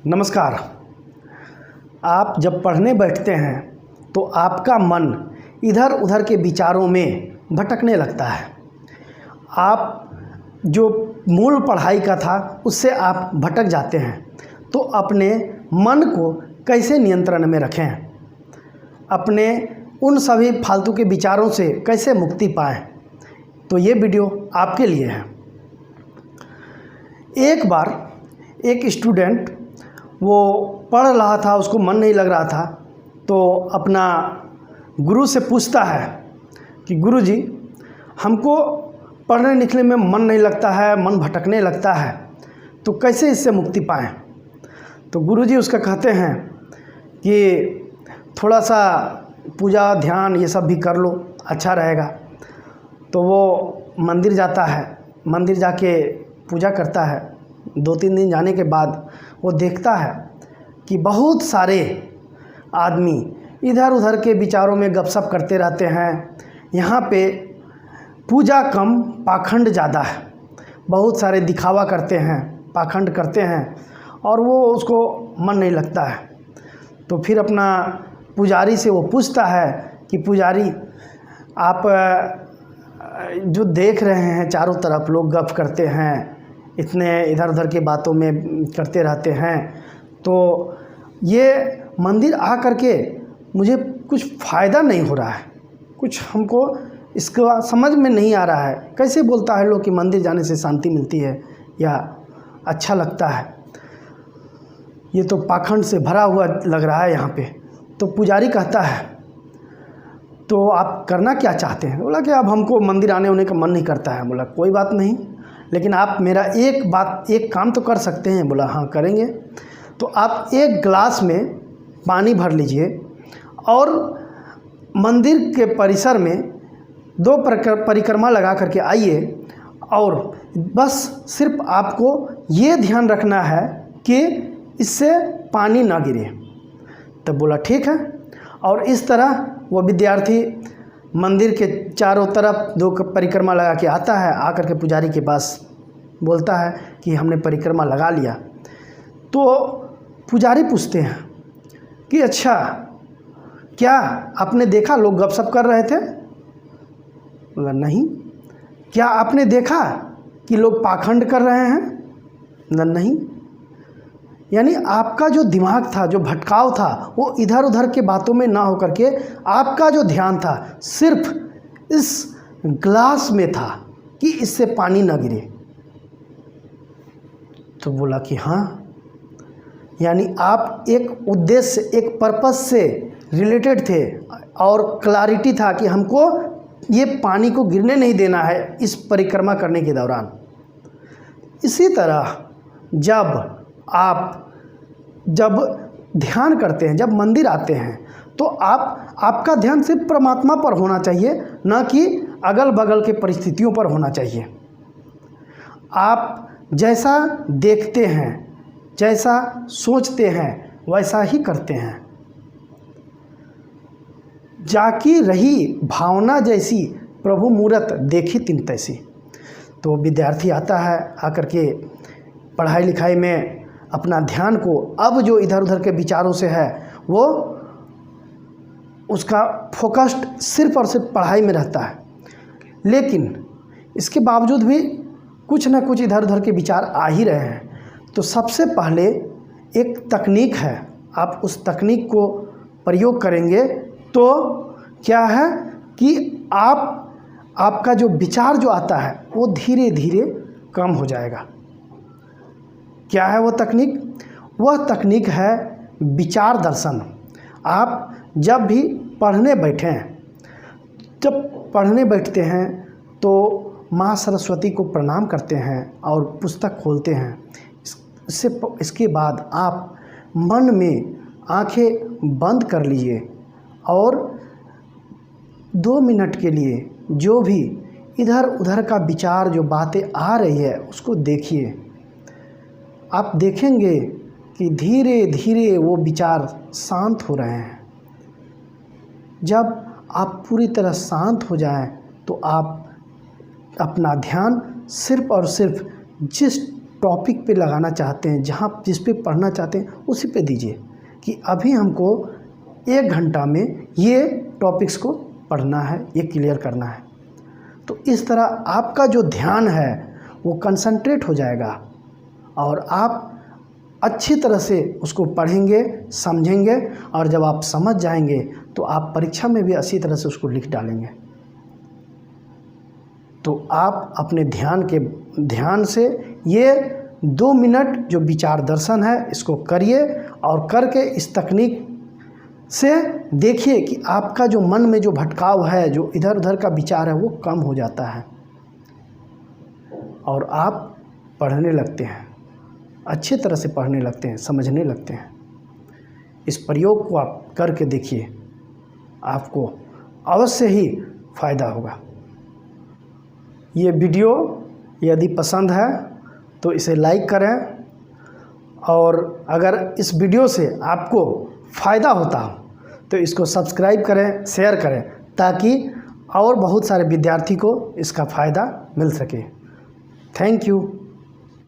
नमस्कार। आप जब पढ़ने बैठते हैं तो आपका मन इधर उधर के विचारों में भटकने लगता है। आप जो मूल पढ़ाई का था उससे आप भटक जाते हैं। तो अपने मन को कैसे नियंत्रण में रखें, अपने उन सभी फालतू के विचारों से कैसे मुक्ति पाएं, तो ये वीडियो आपके लिए है। एक बार एक स्टूडेंट वो पढ़ रहा था, उसको मन नहीं लग रहा था, तो अपना गुरु से पूछता है कि गुरुजी, हमको पढ़ने लिखने में मन नहीं लगता है, मन भटकने लगता है, तो कैसे इससे मुक्ति पाएं। तो गुरुजी उसका कहते हैं कि थोड़ा सा पूजा ध्यान ये सब भी कर लो, अच्छा रहेगा। तो वो मंदिर जाता है, मंदिर जाके पूजा करता है। 2-3 दिन जाने के बाद वो देखता है कि बहुत सारे आदमी इधर उधर के विचारों में गपशप करते रहते हैं। यहाँ पे पूजा कम, पाखंड ज़्यादा है। बहुत सारे दिखावा करते हैं, पाखंड करते हैं, और वो उसको मन नहीं लगता है। तो फिर अपना पुजारी से वो पूछता है कि पुजारी, आप जो देख रहे हैं चारों तरफ लोग गप करते हैं, इतने इधर उधर के बातों में करते रहते हैं, तो ये मंदिर आ करके मुझे कुछ फ़ायदा नहीं हो रहा है, कुछ हमको इसका समझ में नहीं आ रहा है। कैसे बोलता है लोग कि मंदिर जाने से शांति मिलती है या अच्छा लगता है, ये तो पाखंड से भरा हुआ लग रहा है यहाँ पे। तो पुजारी कहता है, तो आप करना क्या चाहते हैं? बोला कि अब हमको मंदिर आने होने का मन नहीं करता है। बोला कोई बात नहीं, लेकिन आप मेरा एक काम तो कर सकते हैं। बोला हाँ करेंगे। तो आप एक गिलास में पानी भर लीजिए और मंदिर के परिसर में 2 परिक्रमा लगा करके आइए, और बस सिर्फ आपको ये ध्यान रखना है कि इससे पानी ना गिरे। तब बोला ठीक है। और इस तरह वो विद्यार्थी मंदिर के चारों तरफ 2 परिक्रमा लगा के आता है। आकर के पुजारी के पास बोलता है कि हमने परिक्रमा लगा लिया। तो पुजारी पूछते हैं कि अच्छा, क्या आपने देखा लोग गपशप कर रहे थे? बोला नहीं। क्या आपने देखा कि लोग पाखंड कर रहे हैं? बोला नहीं। यानी आपका जो दिमाग था, जो भटकाव था, वो इधर उधर के बातों में ना होकर के आपका जो ध्यान था सिर्फ इस ग्लास में था कि इससे पानी ना गिरे। तो बोला कि हाँ, यानी आप एक उद्देश्य, एक पर्पस से रिलेटेड थे, और क्लैरिटी था कि हमको ये पानी को गिरने नहीं देना है इस परिक्रमा करने के दौरान। इसी तरह जब ध्यान करते हैं, जब मंदिर आते हैं, तो आपका ध्यान सिर्फ परमात्मा पर होना चाहिए, न कि अगल बगल के परिस्थितियों पर होना चाहिए। आप जैसा देखते हैं, जैसा सोचते हैं, वैसा ही करते हैं। जाकी रही भावना जैसी, प्रभु मूरत देखी तिन तैसी। तो विद्यार्थी आता है, आकर के पढ़ाई लिखाई में अपना ध्यान को, अब जो इधर उधर के विचारों से है, वो उसका फोकस्ड सिर्फ और सिर्फ पढ़ाई में रहता है। लेकिन इसके बावजूद भी कुछ न कुछ इधर उधर के विचार आ ही रहे हैं। तो सबसे पहले एक तकनीक है, आप उस तकनीक को प्रयोग करेंगे तो क्या है कि आपका जो विचार जो आता है वो धीरे धीरे कम हो जाएगा। क्या है वो तकनीक? वह तकनीक है विचार दर्शन। आप जब भी पढ़ने बैठते हैं तो माँ सरस्वती को प्रणाम करते हैं और पुस्तक खोलते हैं। इसके बाद आप मन में आंखें बंद कर लीजिए और 2 मिनट के लिए जो भी इधर उधर का विचार, जो बातें आ रही है, उसको देखिए। आप देखेंगे कि धीरे धीरे वो विचार शांत हो रहे हैं। जब आप पूरी तरह शांत हो जाएं तो आप अपना ध्यान सिर्फ और सिर्फ जिस टॉपिक पे लगाना चाहते हैं, जहाँ जिस पे पढ़ना चाहते हैं उसी पे दीजिए कि अभी हमको 1 घंटा में ये टॉपिक्स को पढ़ना है, ये क्लियर करना है। तो इस तरह आपका जो ध्यान है वो कंसंट्रेट हो जाएगा और आप अच्छी तरह से उसको पढ़ेंगे, समझेंगे, और जब आप समझ जाएंगे तो आप परीक्षा में भी अच्छी तरह से उसको लिख डालेंगे। तो आप अपने ध्यान से ये 2 मिनट जो विचार दर्शन है इसको करिए, और करके इस तकनीक से देखिए कि आपका जो मन में जो भटकाव है, जो इधर उधर का विचार है, वो कम हो जाता है और आप पढ़ने लगते हैं, अच्छी तरह से पढ़ने लगते हैं, समझने लगते हैं। इस प्रयोग को आप करके देखिए, आपको अवश्य ही फ़ायदा होगा। ये वीडियो यदि पसंद है तो इसे लाइक करें, और अगर इस वीडियो से आपको फ़ायदा होता हो तो इसको सब्सक्राइब करें, शेयर करें, ताकि और बहुत सारे विद्यार्थी को इसका फ़ायदा मिल सके। Thank you.